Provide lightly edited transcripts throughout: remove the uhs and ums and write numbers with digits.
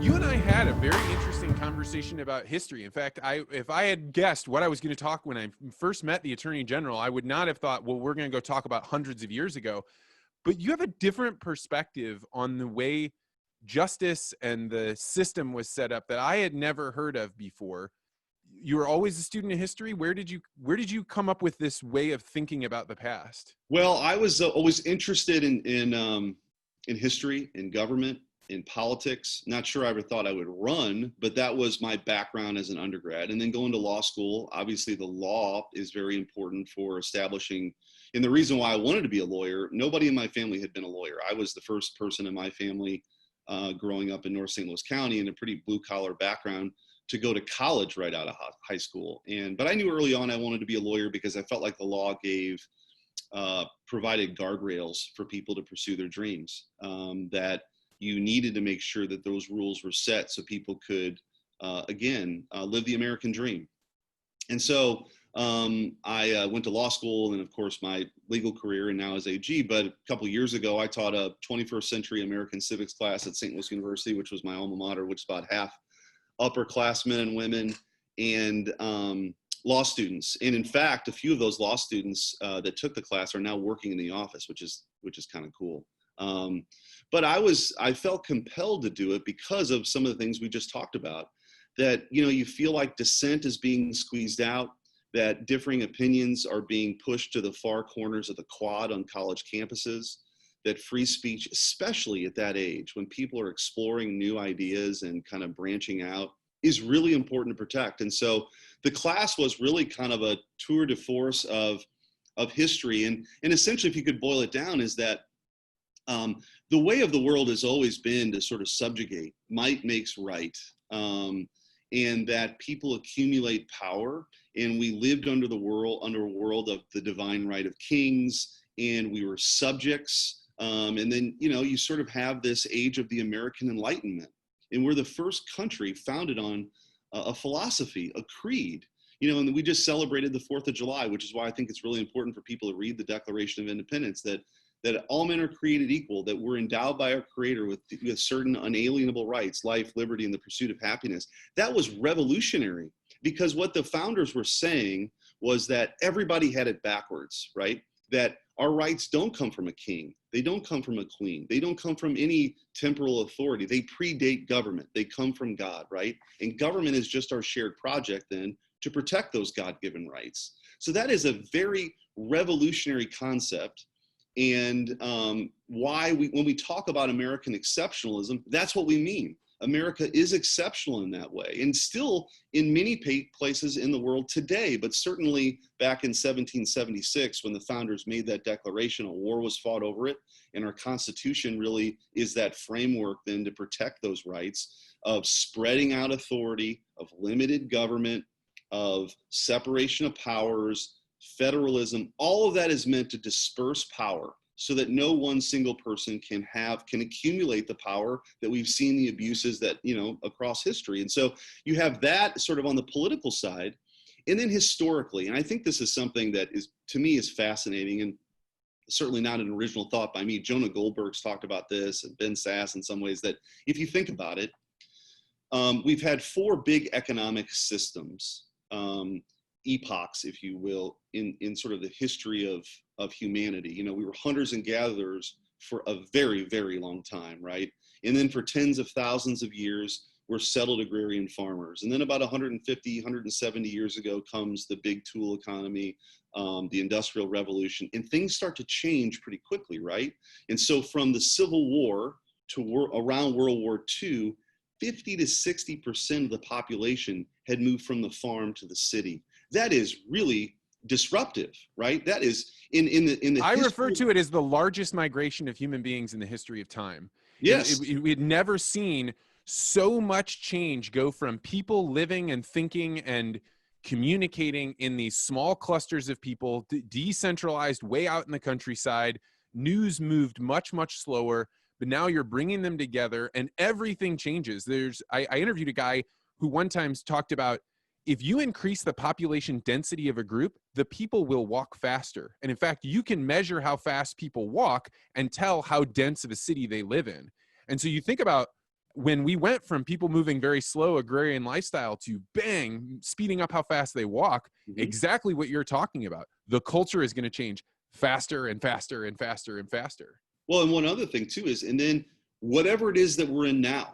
You and I had a very interesting conversation about history. In fact, if I had guessed what I was going to talk when I first met the Attorney General, I would not have thought, well, we're going to go talk about hundreds of years ago. But you have a different perspective on the way justice and the system was set up that I had never heard of before. You were always a student of history. Where did you come up with this way of thinking about the past? Well, I was always interested in history, in government, in politics. Not sure I ever thought I would run, but that was my background as an undergrad. And then going to law school, obviously the law is very important for establishing, and the reason why I wanted to be a lawyer, nobody in my family had been a lawyer. I was the first person in my family growing up in North St. Louis County in a pretty blue collar background to go to college right out of high school. But I knew early on I wanted to be a lawyer because I felt like the law provided guardrails for people to pursue their dreams, that you needed to make sure that those rules were set so people could, live the American dream. And so I went to law school and, of course, my legal career and now as AG. But a couple of years ago, I taught a 21st century American civics class at St. Louis University, which was my alma mater, which is about half upperclassmen and women and law students. And in fact, a few of those law students that took the class are now working in the office, which is kind of cool. But I felt compelled to do it because of some of the things we just talked about, that, you feel like dissent is being squeezed out, that differing opinions are being pushed to the far corners of the quad on college campuses, that free speech, especially at that age, when people are exploring new ideas and kind of branching out, is really important to protect. And so the class was really kind of a tour de force of history. And essentially, if you could boil it down, is that the way of the world has always been to sort of subjugate. Might makes right. And that people accumulate power, and we lived under a world of the divine right of kings, and we were subjects. And then, you sort of have this age of the American Enlightenment, and we're the first country founded on a philosophy, a creed. And we just celebrated the 4th of July, which is why I think it's really important for people to read the Declaration of Independence, that all men are created equal, that we're endowed by our Creator with certain unalienable rights, life, liberty, and the pursuit of happiness. That was revolutionary, because what the founders were saying was that everybody had it backwards, right? That our rights don't come from a king. They don't come from a queen. They don't come from any temporal authority. They predate government. They come from God, right? And government is just our shared project then to protect those God-given rights. So that is a very revolutionary concept. And when we talk about American exceptionalism, that's what we mean. America is exceptional in that way, and still in many places in the world today, but certainly back in 1776, when the founders made that declaration, a war was fought over it, and our Constitution really is that framework then to protect those rights of spreading out authority, of limited government, of separation of powers, federalism. All of that is meant to disperse power so that no one single person can accumulate the power that we've seen the abuses that, across history. And so you have that sort of on the political side, and then historically, and I think this is something that to me is fascinating, and certainly not an original thought by me. Jonah Goldberg's talked about this, and Ben Sass in some ways, that if you think about it, we've had 4 big economic systems, epochs, if you will, in sort of the history of humanity. We were hunters and gatherers for a very, very long time, right? And then for tens of thousands of years, we're settled agrarian farmers. And then about 150, 170 years ago comes the big tool economy, the Industrial Revolution, and things start to change pretty quickly, right? And so from the Civil War to around World War II, 50 to 60% of the population had moved from the farm to the city. That is really disruptive, right? That is in the I refer to it as the largest migration of human beings in the history of time. Yes. We had never seen so much change go from people living and thinking and communicating in these small clusters of people, decentralized way out in the countryside. News moved much, much slower, but now you're bringing them together and everything changes. I interviewed a guy who one time talked about, if you increase the population density of a group, the people will walk faster. And in fact, you can measure how fast people walk and tell how dense of a city they live in. And so you think about when we went from people moving very slow agrarian lifestyle to bang, speeding up how fast they walk, exactly what you're talking about. The culture is going to change faster and faster and faster and faster. Well, and one other thing too is, and then whatever it is that we're in now,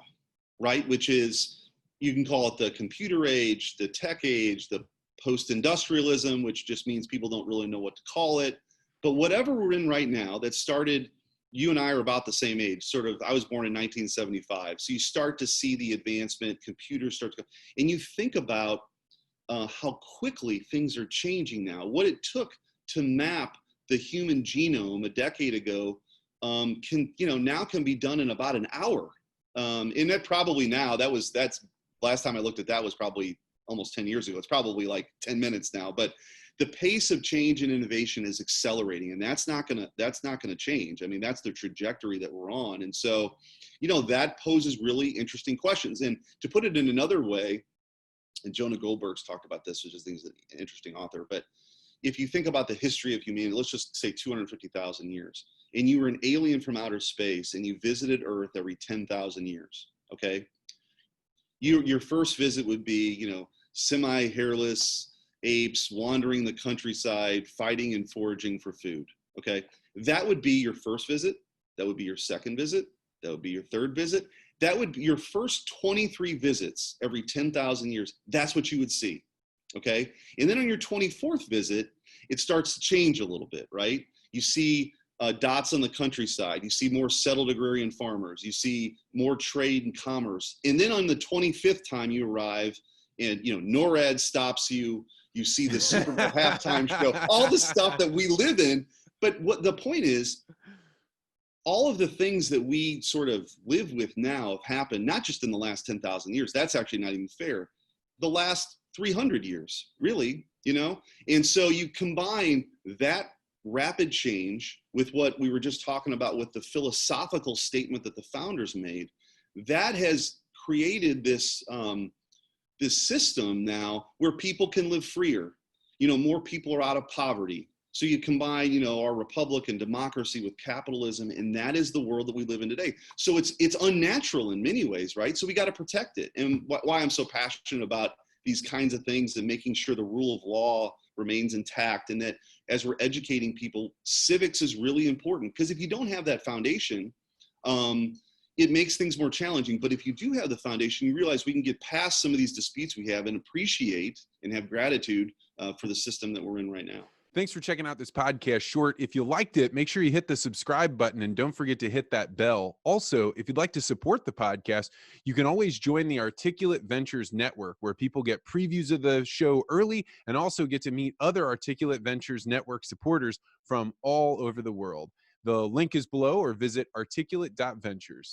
right? Which is, you can call it the computer age, the tech age, the post-industrialism, which just means people don't really know what to call it. But whatever we're in right now that started, you and I are about the same age, sort of. I was born in 1975. So you start to see the advancement, computers start to go, and you think about how quickly things are changing now. What it took to map the human genome a decade ago now can be done in about an hour. And that probably now, that's last time I looked at that was probably almost 10 years ago. It's probably like 10 minutes now, but the pace of change and innovation is accelerating, and that's not gonna change. I mean, that's the trajectory that we're on. And so, that poses really interesting questions. And to put it in another way, and Jonah Goldberg's talked about this, which I think is an interesting author, but if you think about the history of humanity, let's just say 250,000 years, and you were an alien from outer space and you visited Earth every 10,000 years, okay? Your first visit would be, semi-hairless apes wandering the countryside, fighting and foraging for food, okay? That would be your first visit. That would be your second visit. That would be your third visit. That would be your first 23 visits every 10,000 years. That's what you would see, okay? And then on your 24th visit, it starts to change a little bit, right? You see dots on the countryside. You see more settled agrarian farmers. You see more trade and commerce. And then on the 25th time you arrive, and NORAD stops you. You see the Super Bowl halftime show, all the stuff that we live in. But what the point is, all of the things that we sort of live with now have happened, not just in the last 10,000 years. That's actually not even fair. The last 300 years, really, And so you combine that rapid change with what we were just talking about with the philosophical statement that the founders made. That has created this system now where people can live freer. More people are out of poverty. So you combine, our republic and democracy with capitalism, and that is the world that we live in today. So it's unnatural in many ways, right? So we got to protect it. And why I'm so passionate about these kinds of things and making sure the rule of law remains intact, and that as we're educating people, civics is really important, because if you don't have that foundation, it makes things more challenging. But if you do have the foundation, you realize we can get past some of these disputes we have and appreciate and have gratitude for the system that we're in right now. Thanks for checking out this podcast short. If you liked it, make sure you hit the subscribe button and don't forget to hit that bell. Also, if you'd like to support the podcast, you can always join the Articulate Ventures Network, where people get previews of the show early and also get to meet other Articulate Ventures Network supporters from all over the world. The link is below, or visit articulate.ventures.